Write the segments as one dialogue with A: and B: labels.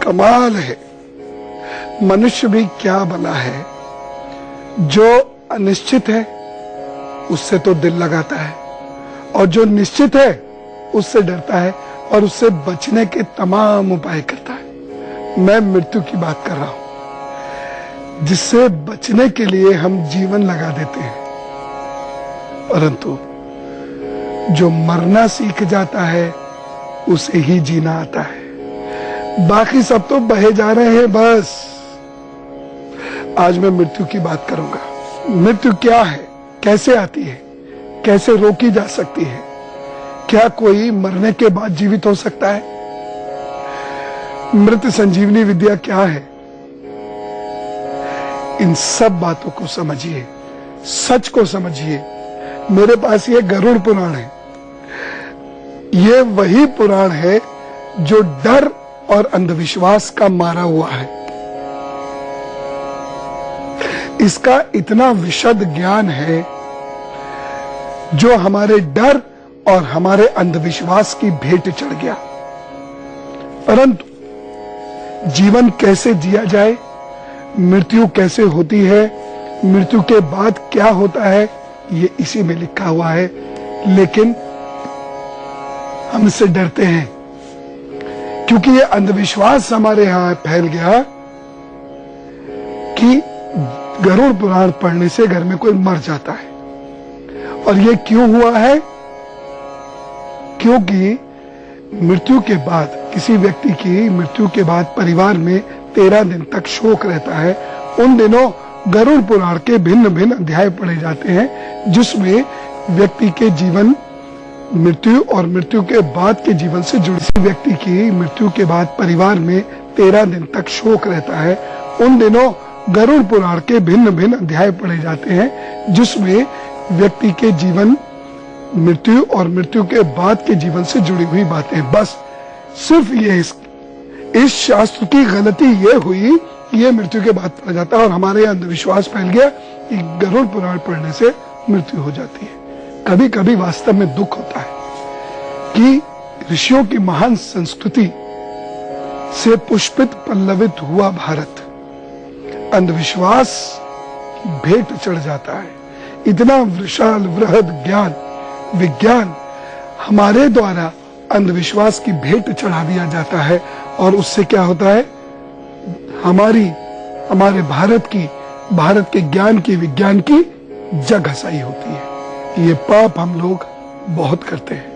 A: कमाल है, मनुष्य भी क्या बना है। जो अनिश्चित है उससे तो दिल लगाता है, और जो निश्चित है उससे डरता है और उससे बचने के तमाम उपाय करता है। मैं मृत्यु की बात कर रहा हूं, जिससे बचने के लिए हम जीवन लगा देते हैं, परंतु जो मरना सीख जाता है उसे ही जीना आता है। बाकी सब तो बहे जा रहे हैं बस। आज मैं मृत्यु की बात करूंगा। मृत्यु क्या है, कैसे आती है, कैसे रोकी जा सकती है, क्या कोई मरने के बाद जीवित हो सकता है? मृत संजीवनी विद्या क्या है? इन सब बातों को समझिए, सच को समझिए। मेरे पास ये गरुड़ पुराण है। ये वही पुराण है जो डर और अंधविश्वास का मारा हुआ है। इसका इतना विशद ज्ञान है जो हमारे डर और हमारे अंधविश्वास की भेंट चढ़ गया। परंतु जीवन कैसे जिया जाए, मृत्यु कैसे होती है, मृत्यु के बाद क्या होता है, ये इसी में लिखा हुआ है। लेकिन हम इससे डरते हैं क्योंकि ये अंधविश्वास हमारे यहां फैल गया कि गरुड़ पुराण पढ़ने से घर में कोई मर जाता है। और ये क्यों हुआ है? क्योंकि मृत्यु के बाद, किसी व्यक्ति की मृत्यु के बाद परिवार में 13 दिन तक शोक रहता है। उन दिनों गरुड़ पुराण के भिन्न भिन्न अध्याय पढ़े जाते हैं, जिसमें व्यक्ति के जीवन, मृत्यु और मृत्यु के बाद के जीवन से जुड़ी। व्यक्ति की मृत्यु के बाद परिवार में 13 दिन तक शोक रहता है। उन दिनों गरुड़ पुराण के भिन्न भिन्न अध्याय पढ़े जाते हैं, जिसमें व्यक्ति के जीवन, मृत्यु और मृत्यु के बाद के जीवन से जुड़ी हुई बातें। बस सिर्फ ये इस शास्त्र की गलती ये हुई कि ये मृत्यु के बाद पढ़ा जाता है, और हमारे यहाँ अंधविश्वास फैल गया कि गरुड़ पुराण पढ़ने से मृत्यु हो जाती है। कभी कभी वास्तव में दुख होता है कि ऋषियों की महान संस्कृति से पुष्पित पल्लवित हुआ भारत अंधविश्वास की भेंट चढ़ जाता है। इतना विशाल वृहद ज्ञान, विज्ञान हमारे द्वारा अंधविश्वास की भेंट चढ़ा दिया जाता है, और उससे क्या होता है, हमारे भारत के ज्ञान की, विज्ञान की जग हसाई होती है। ये पाप हम लोग बहुत करते हैं।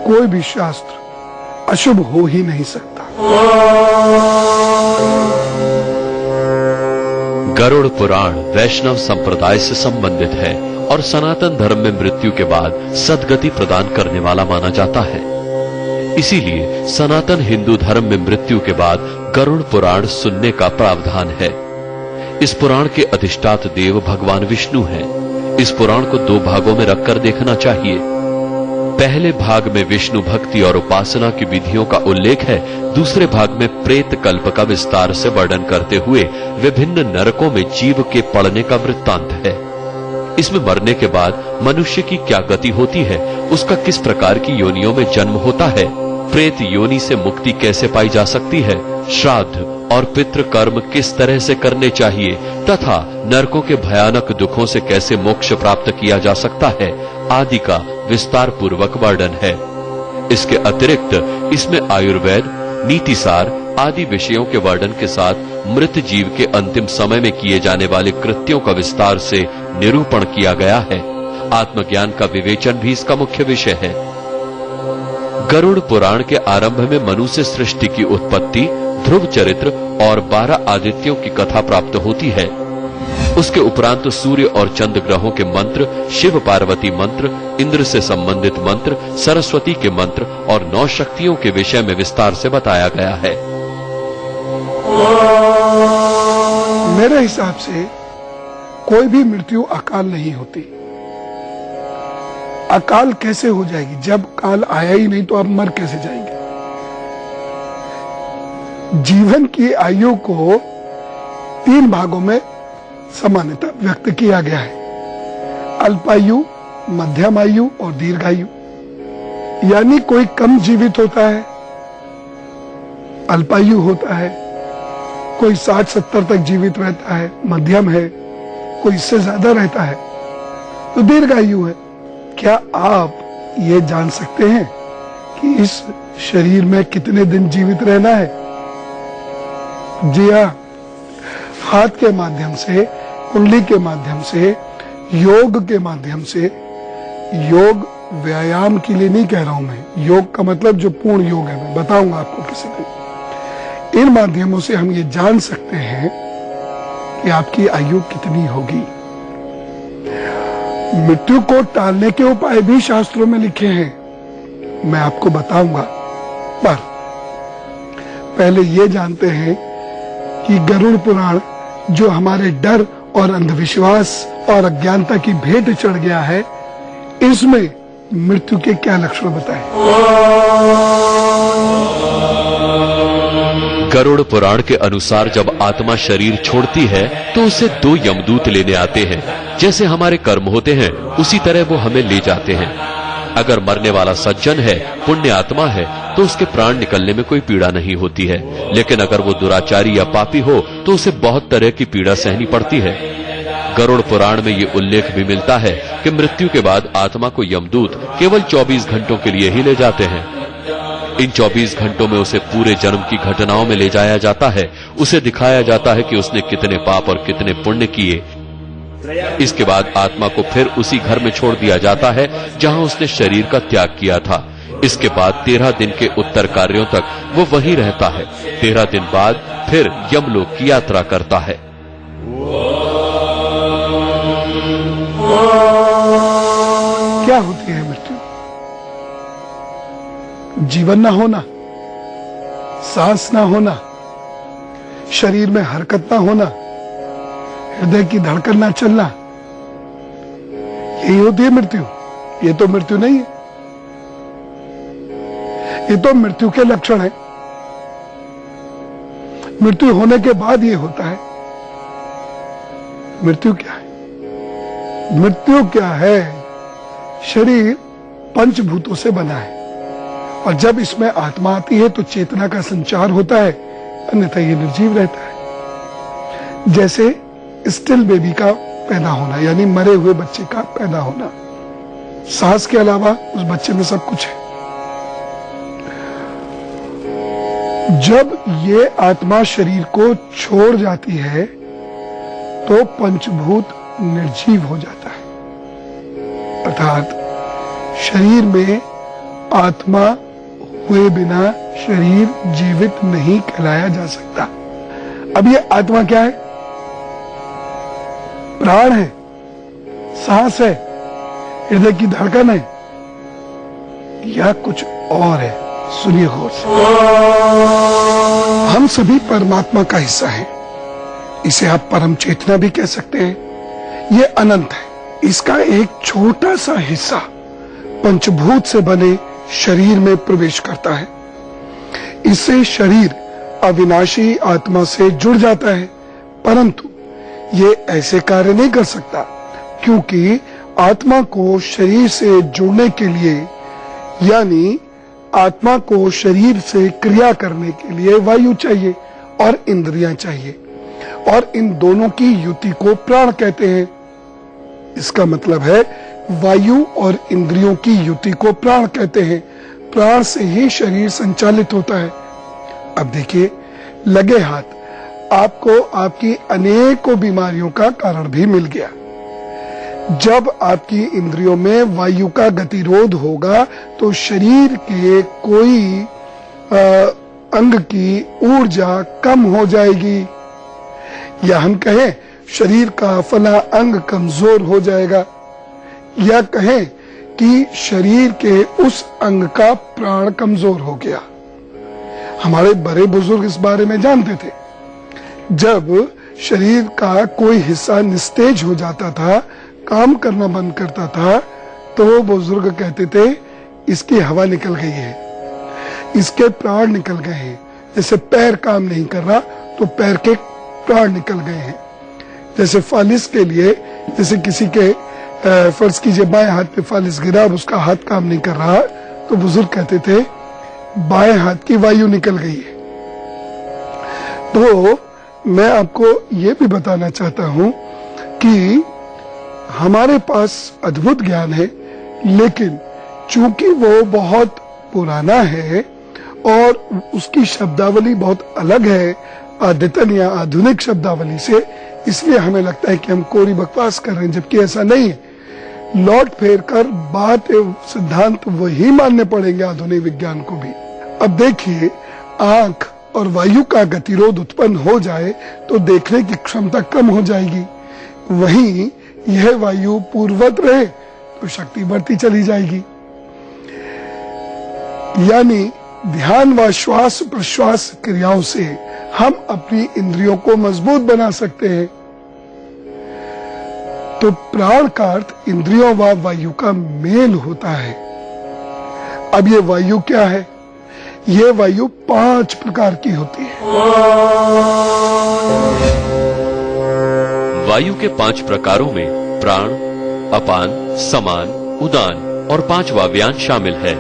A: कोई भी शास्त्र अशुभ हो ही नहीं सकता।
B: गरुड़ पुराण वैष्णव संप्रदाय से संबंधित है और सनातन धर्म में मृत्यु के बाद सद्गति प्रदान करने वाला माना जाता है। इसीलिए सनातन हिंदू धर्म में मृत्यु के बाद गरुड़ पुराण सुनने का प्रावधान है। इस पुराण के अधिष्ठात देव भगवान विष्णु हैं। इस पुराण को 2 भागों में रखकर देखना चाहिए। पहले भाग में विष्णु भक्ति और उपासना की विधियों का उल्लेख है। दूसरे भाग में प्रेत कल्प का विस्तार से वर्णन करते हुए विभिन्न नरकों में जीव के पड़ने का वृत्तांत है। इसमें मरने के बाद मनुष्य की क्या गति होती है, उसका किस प्रकार की योनियों में जन्म होता है, प्रेत योनि से मुक्ति कैसे पाई जा सकती है, श्राद्ध और पितृ कर्म किस तरह से करने चाहिए, तथा नरकों के भयानक दुखों से कैसे मोक्ष प्राप्त किया जा सकता है आदि का विस्तार पूर्वक वर्णन है। इसके अतिरिक्त इसमें आयुर्वेद, नीतिसार आदि विषयों के वर्णन के साथ मृत जीव के अंतिम समय में किए जाने वाले कृत्यों का विस्तार से निरूपण किया गया है। आत्मज्ञान का विवेचन भी इसका मुख्य विषय है। गरुड़ पुराण के आरंभ में मनु से सृष्टि की उत्पत्ति, ध्रुव चरित्र और 12 आदित्यों की कथा प्राप्त होती है। उसके उपरांत सूर्य और चंद्र ग्रहों के मंत्र, शिव पार्वती मंत्र, इंद्र से संबंधित मंत्र, सरस्वती के मंत्र और 9 शक्तियों के विषय में विस्तार से बताया गया है।
A: मेरे हिसाब से कोई भी मृत्यु अकाल नहीं होती। अकाल कैसे हो जाएगी? जब काल आया ही नहीं तो आप मर कैसे जाएंगे? जीवन की आयु को 3 भागों में सामान्यतः व्यक्त किया गया है: अल्पायु, मध्यम आयु और दीर्घायु। यानी कोई कम जीवित होता है अल्पायु होता है, कोई 60-70 तक जीवित रहता है, मध्यम है, कोई इससे ज्यादा रहता है, तो दीर्घायु है। क्या आप ये जान सकते हैं कि इस शरीर में कितने दिन जीवित रहना है? जी हाँ, हाथ के माध्यम से, कुंडली के माध्यम से, योग के माध्यम से, योग व्यायाम के लिए नहीं कह रहा हूं मैं, योग का मतलब जो पूर्ण योग है, मैं बताऊंगा आपको किसी दिन। इन माध्यमों से हम ये जान सकते हैं कि आपकी आयु कितनी होगी। मृत्यु को टालने के उपाय भी शास्त्रों में लिखे हैं, मैं आपको बताऊंगा। पर पहले ये जानते हैं कि गरुड़ पुराण जो हमारे डर और अंधविश्वास और अज्ञानता की भेंट चढ़ गया है, इसमें मृत्यु के क्या लक्षण बताएं?
B: गरुड़ पुराण के अनुसार जब आत्मा शरीर छोड़ती है तो उसे 2 यमदूत लेने आते हैं। जैसे हमारे कर्म होते हैं उसी तरह वो हमें ले जाते हैं। अगर मरने वाला सज्जन है, पुण्य आत्मा है, तो उसके प्राण निकलने में कोई पीड़ा नहीं होती है। लेकिन अगर वो दुराचारी या पापी हो तो उसे बहुत तरह की पीड़ा सहनी पड़ती है। गरुड़ पुराण में ये उल्लेख भी मिलता है कि मृत्यु के बाद आत्मा को यमदूत केवल 24 घंटों के लिए ही ले जाते हैं। इन 24 घंटों में उसे पूरे जन्म की घटनाओं में ले जाया जाता है। उसे दिखाया जाता है कि उसने कितने पाप और कितने पुण्य किए। इसके बाद आत्मा को फिर उसी घर में छोड़ दिया जाता है जहां उसने शरीर का त्याग किया था। इसके बाद 13 दिन के उत्तर कार्यों तक वो वहीं रहता है। 13 दिन बाद फिर यमलोक की यात्रा करता है।
A: क्या होती है मृत्यु? जीवन ना होना, सांस ना होना, शरीर में हरकत ना होना, हृदय की धड़कन ना चलना, यही होती है मृत्यु। ये तो मृत्यु नहीं है, ये तो मृत्यु के लक्षण है। मृत्यु होने के बाद ये होता है। मृत्यु क्या है? मृत्यु क्या है? शरीर पंचभूतों से बना है और जब इसमें आत्मा आती है तो चेतना का संचार होता है, अन्यथा ये निर्जीव रहता है। जैसे स्टिल बेबी का पैदा होना, यानी मरे हुए बच्चे का पैदा होना। सांस के अलावा उस बच्चे में सब कुछ है। जब ये आत्मा शरीर को छोड़ जाती है तो पंचभूत निर्जीव हो जाता है, अर्थात शरीर में आत्मा हुए बिना शरीर जीवित नहीं कहलाया जा सकता। अब ये आत्मा क्या है? प्राण है, सांस है, हृदय की धड़कन है, या कुछ और है? सुनिए गौर से। हम सभी परमात्मा का हिस्सा हैं। इसे आप परम चेतना भी कह सकते हैं। ये अनंत है। इसका एक छोटा सा हिस्सा पंचभूत से बने शरीर में प्रवेश करता है। इससे शरीर अविनाशी आत्मा से जुड़ जाता है, परंतु ये ऐसे कार्य नहीं कर सकता क्योंकि आत्मा को शरीर से जुड़ने के लिए, यानी आत्मा को शरीर से क्रिया करने के लिए वायु चाहिए और इंद्रियां चाहिए, और इन दोनों की युति को प्राण कहते हैं। इसका मतलब है वायु और इंद्रियों की युति को प्राण कहते हैं। प्राण से ही शरीर संचालित होता है। अब देखिए, लगे हाथ आपको आपकी अनेकों बीमारियों का कारण भी मिल गया। जब आपकी इंद्रियों में वायु का गतिरोध होगा तो शरीर के कोई अंग की ऊर्जा कम हो जाएगी, या हम कहें शरीर का फला अंग कमजोर हो जाएगा, या कहें कि शरीर के उस अंग का प्राण कमजोर हो गया। हमारे बड़े बुजुर्ग इस बारे में जानते थे। जब शरीर का कोई हिस्सा निस्तेज हो जाता था, काम करना बंद करता था, तो वो बुजुर्ग कहते थे इसकी हवा निकल गई है, इसके प्राण निकल गए हैं। जैसे पैर काम नहीं कर रहा तो पैर के प्राण निकल गए हैं। जैसे फालिस के लिए, जैसे किसी के फर्ज कीजिए बाएं हाथ पे फालिस गिरा, अब उसका हाथ काम नहीं कर रहा, तो बुजुर्ग कहते थे बाएं हाथ की वायु निकल गई है। तो मैं आपको ये भी बताना चाहता हूं कि हमारे पास अद्भुत ज्ञान है, लेकिन चूंकि वो बहुत पुराना है और उसकी शब्दावली बहुत अलग है अद्यतन या आधुनिक शब्दावली से, इसलिए हमें लगता है कि हम कोरी बकवास कर रहे हैं, जबकि ऐसा नहीं है। लौट फेर कर बात एवं सिद्धांत वही मानने पड़ेंगे आधुनिक विज्ञान को भी। अब देखिए, आंख और वायु का गतिरोध उत्पन्न हो जाए तो देखने की क्षमता कम हो जाएगी, वहीं यह वायु पूर्ववत रहे तो शक्ति बढ़ती चली जाएगी। यानी ध्यान व श्वास प्रश्वास क्रियाओं से हम अपनी इंद्रियों को मजबूत बना सकते हैं। तो प्राण का अर्थ इंद्रियों व वायु का मेल होता है। अब ये वायु क्या है? ये वायु 5 प्रकार की होती है।
B: वायु के 5 प्रकारों में प्राण, अपान, समान, उदान और 5वां व्यान शामिल है।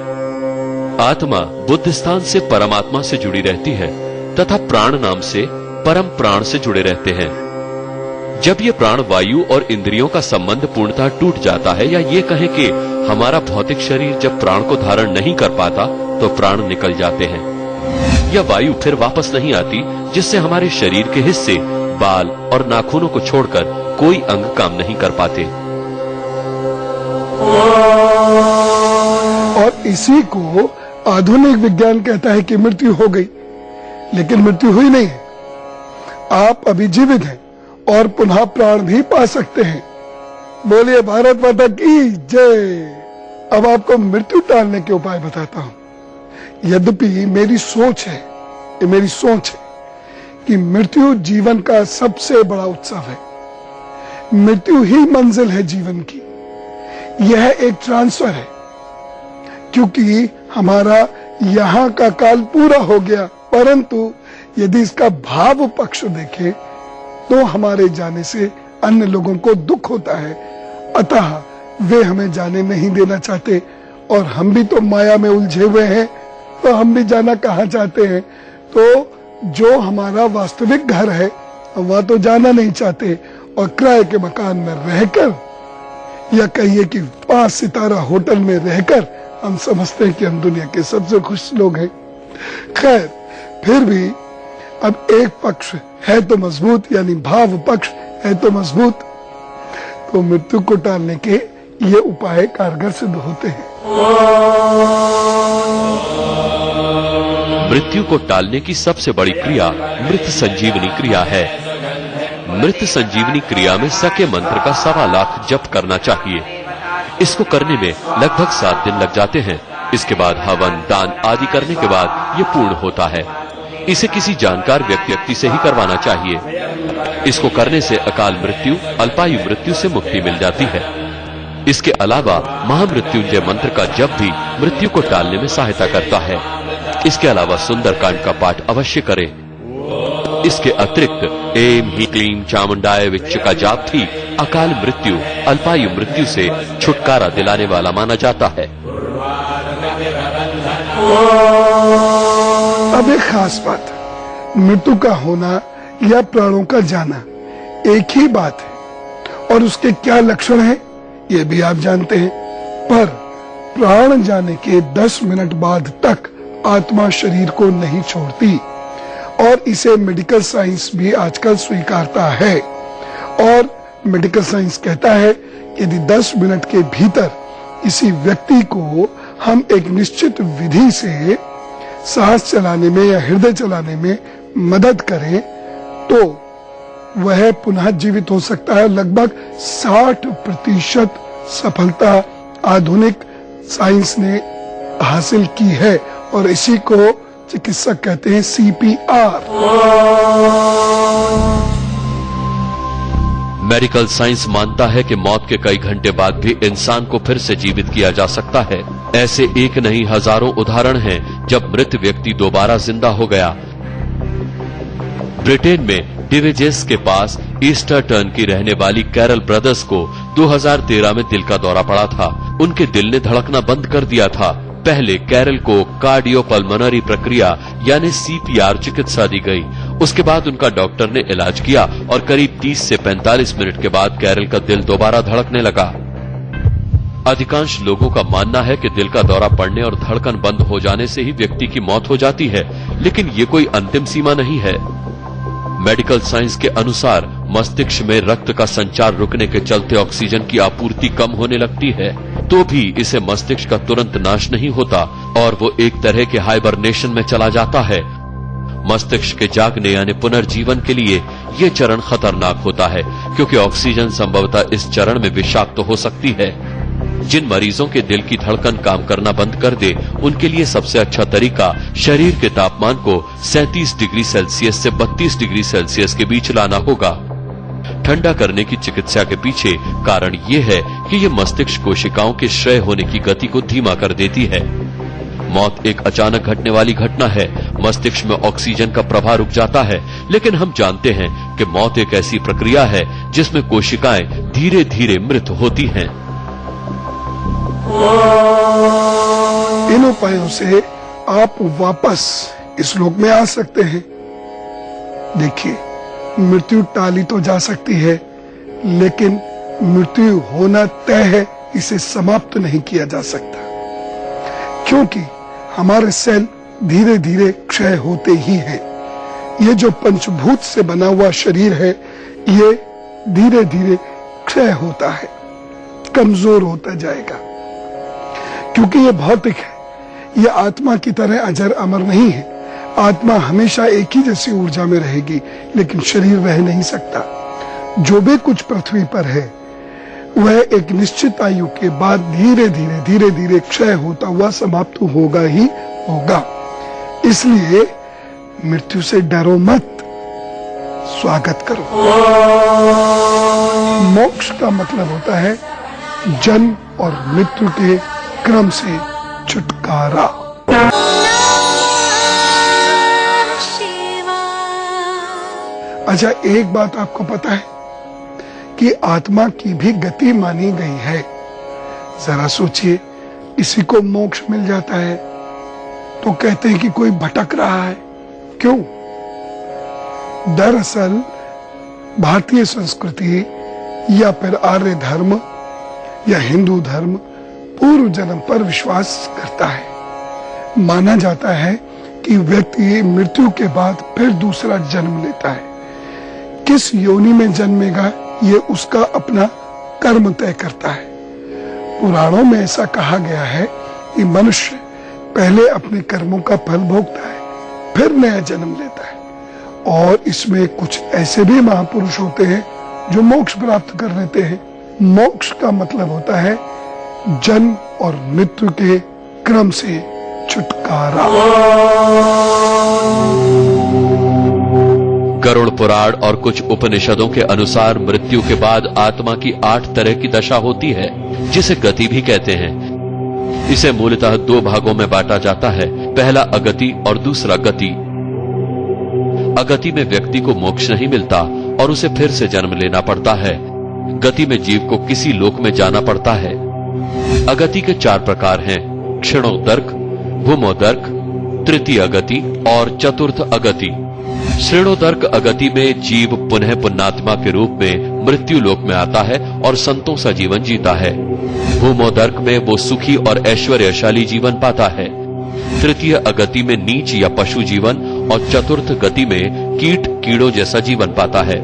B: आत्मा बुद्ध स्थान से परमात्मा से जुड़ी रहती है तथा प्राण नाम से परम प्राण से जुड़े रहते हैं। जब ये प्राण वायु और इंद्रियों का संबंध पूर्णतः टूट जाता है, या ये कहें कि हमारा भौतिक शरीर जब प्राण को धारण नहीं कर पाता तो प्राण निकल जाते हैं, या वायु फिर वापस नहीं आती, जिससे हमारे शरीर के हिस्से बाल और नाखूनों को छोड़कर कोई अंग काम नहीं कर पाते।
A: और इसी को आधुनिक विज्ञान कहता है कि मृत्यु हो गई, लेकिन मृत्यु हुई नहीं है। आप अभी जीवित हैं और पुनः प्राण भी पा सकते हैं। बोलिए भारत माता की जय। अब आपको मृत्यु टालने के उपाय बताता हूं। यद्यपि मेरी सोच है कि मृत्यु जीवन का सबसे बड़ा उत्सव है। मृत्यु ही मंजिल है जीवन की। यह एक ट्रांसफर है, क्योंकि हमारा यहाँ का काल पूरा हो गया, परंतु यदि इसका भाव पक्ष देखें तो हमारे जाने से अन्य लोगों को दुख होता है, अतः वे हमें जाने नहीं देना चाहते, और हम भी तो माया में उलझे हुए हैं, तो हम भी जाना कहाँ चाहते हैं। तो जो हमारा वास्तविक घर है वह तो जाना नहीं चाहते, और किराए के मकान में रहकर या कहिए कि 5 सितारा होटल में रहकर हम समझते हैं कि हम दुनिया के सबसे खुश लोग हैं। खैर, फिर भी अब एक पक्ष है तो मजबूत, यानी भाव पक्ष है तो मजबूत, तो मृत्यु को टालने के ये उपाय कारगर सिद्ध होते हैं।
B: मृत्यु को टालने की सबसे बड़ी क्रिया मृत संजीवनी क्रिया है। मृत संजीवनी क्रिया में सके मंत्र का 1.25 लाख जप करना चाहिए। इसको करने में लगभग 7 दिन लग जाते हैं। इसके बाद हवन, दान आदि करने के बाद ये पूर्ण होता है। इसे किसी जानकार व्यक्ति से ही करवाना चाहिए। इसको करने से अकाल मृत्यु, अल्पायु मृत्यु से मुक्ति मिल जाती है। इसके अलावा महामृत्युंजय मंत्र का जप भी मृत्यु को टालने में सहायता करता है। इसके अलावा सुंदरकांड का पाठ अवश्य करें। इसके अतिरिक्त एम ही क्लीम चामुंडाय विच्च का जाप भी अकाल मृत्यु, अल्पायु मृत्यु से छुटकारा दिलाने वाला माना जाता है।
A: अब एक खास बात, मृत्यु का होना या प्राणों का जाना एक ही बात है, और उसके क्या लक्षण हैं ये भी आप जानते हैं। पर प्राण जाने के 10 मिनट बाद तक आत्मा शरीर को नहीं छोड़ती, और इसे मेडिकल साइंस भी आजकल स्वीकारता है। और मेडिकल साइंस कहता है यदि 10 मिनट के भीतर किसी व्यक्ति को हम एक निश्चित विधि से सांस चलाने में या हृदय चलाने में मदद करें तो वह पुनः जीवित हो सकता है। लगभग 60% सफलता आधुनिक साइंस ने हासिल की है, और इसी को चिकित्सक कहते हैं CPR।
B: मेडिकल साइंस मानता है कि मौत के कई घंटे बाद भी इंसान को फिर से जीवित किया जा सकता है। ऐसे एक नहीं हजारों उदाहरण हैं जब मृत व्यक्ति दोबारा जिंदा हो गया। ब्रिटेन में डिवेजेस के पास ईस्टरटर्न की रहने वाली कैरल ब्रदर्स को 2013 में दिल का दौरा पड़ा था। उनके दिल ने धड़कना बंद कर दिया था। पहले कैरल को कार्डियोपल्मोनरी प्रक्रिया यानी CPR चिकित्सा दी गई उसके बाद उनका डॉक्टर ने इलाज किया और करीब 30 से 45 मिनट के बाद कैरल का दिल दोबारा धड़कने लगा। अधिकांश लोगों का मानना है कि दिल का दौरा पड़ने और धड़कन बंद हो जाने से ही व्यक्ति की मौत हो जाती है, लेकिन ये कोई अंतिम सीमा नहीं है। मेडिकल साइंस के अनुसार मस्तिष्क में रक्त का संचार रुकने के चलते ऑक्सीजन की आपूर्ति कम होने लगती है, तो भी इसे मस्तिष्क का तुरंत नाश नहीं होता और वो एक तरह के हाइबरनेशन में चला जाता है। मस्तिष्क के जागने यानी पुनर्जीवन के लिए ये चरण खतरनाक होता है, क्योंकि ऑक्सीजन संभवतः इस चरण में विषाक्त हो सकती है। जिन मरीजों के दिल की धड़कन काम करना बंद कर दे, उनके लिए सबसे अच्छा तरीका शरीर के तापमान को 37 डिग्री सेल्सियस से 32 डिग्री सेल्सियस के बीच लाना होगा। ठंडा करने की चिकित्सा के पीछे कारण ये है कि ये मस्तिष्क कोशिकाओं के क्षय होने की गति को धीमा कर देती है। मौत एक अचानक घटने वाली घटना है। मस्तिष्क में ऑक्सीजन का प्रवाह रुक जाता है, लेकिन हम जानते हैं कि मौत एक ऐसी प्रक्रिया है जिसमें कोशिकाएं धीरे धीरे मृत होती हैं।
A: इन उपायों से आप वापस इस लोक में आ सकते हैं। देखिए, मृत्यु टाली तो जा सकती है, लेकिन मृत्यु होना तय है, इसे समाप्त नहीं किया जा सकता, क्योंकि हमारे सेल धीरे धीरे क्षय होते ही हैं। ये जो पंचभूत से बना हुआ शरीर है, ये धीरे धीरे क्षय होता है, कमजोर होता जाएगा, क्योंकि ये भौतिक है। ये आत्मा की तरह अजर अमर नहीं है। आत्मा हमेशा एक ही जैसी ऊर्जा में रहेगी, लेकिन शरीर रह नहीं सकता। जो भी कुछ पृथ्वी पर है, वह एक निश्चित आयु के बाद धीरे धीरे क्षय होता हुआ समाप्त होगा ही होगा। इसलिए मृत्यु से डरो मत, स्वागत करो। मोक्ष का मतलब होता है जन्म और मृत्यु के क्रम से छुटकारा। अच्छा, एक बात आपको पता है कि आत्मा की भी गति मानी गई है। जरा सोचिए, किसी को मोक्ष मिल जाता है तो कहते हैं कि कोई भटक रहा है। क्यों? दरअसल भारतीय संस्कृति या फिर आर्य धर्म या हिंदू धर्म पूर्व जन्म पर विश्वास करता है। माना जाता है कि व्यक्ति मृत्यु के बाद फिर दूसरा जन्म लेता है। किस योनि में जन्मेगा, ये उसका अपना कर्म तय करता है। पुराणों में ऐसा कहा गया है कि मनुष्य पहले अपने कर्मों का फल भोगता है, फिर नया जन्म लेता है। और इसमें कुछ ऐसे भी महापुरुष होते हैं जो मोक्ष प्राप्त कर लेते हैं। मोक्ष का मतलब होता है जन्म और मृत्यु के क्रम से छुटकारा।
B: गरुड़ पुराण और कुछ उपनिषदों के अनुसार मृत्यु के बाद आत्मा की 8 तरह की दशा होती है, जिसे गति भी कहते हैं। इसे मूलतः 2 भागों में बांटा जाता है, पहला अगति और दूसरा गति। अगति में व्यक्ति को मोक्ष नहीं मिलता और उसे फिर से जन्म लेना पड़ता है। गति में जीव को किसी लोक में जाना पड़ता है। अगति के 4 प्रकार हैं: क्षणोदर्क, भूमोदर्क, तृतीय अगति और चतुर्थ अगति। श्रेणोदर्क अगति में जीव पुनः पुण्यात्मा के रूप में मृत्यु लोक में आता है और संतों सा जीवन जीता है। भूमोदर्क में वो सुखी और ऐश्वर्यशाली जीवन पाता है। तृतीय अगति में नीच या पशु जीवन और चतुर्थ गति में कीट कीड़ों जैसा जीवन पाता है।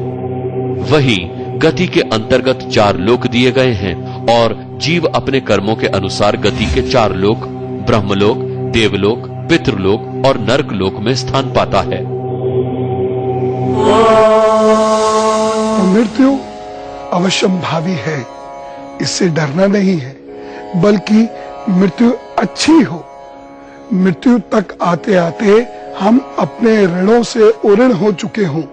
B: वहीं गति के अंतर्गत 4 लोक दिए गए हैं और जीव अपने कर्मों के अनुसार गति के 4 लोक ब्रह्मलोक, देवलोक, पितृलोक और नरक लोक में स्थान पाता है।
A: तो मृत्यु अवश्यंभावी है, इससे डरना नहीं है, बल्कि मृत्यु अच्छी हो। मृत्यु तक आते आते हम अपने ऋणों से उऋण हो चुके हों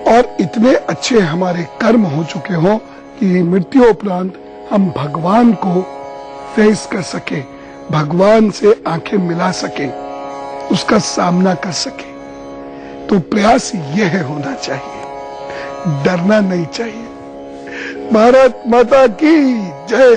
A: और इतने अच्छे हमारे कर्म हो चुके हों कि मृत्यु उपरांत हम भगवान को फेस कर सके, भगवान से आंखें मिला सके, उसका सामना कर सके। तो प्रयास यह होना चाहिए, डरना नहीं चाहिए। भारत माता की जय।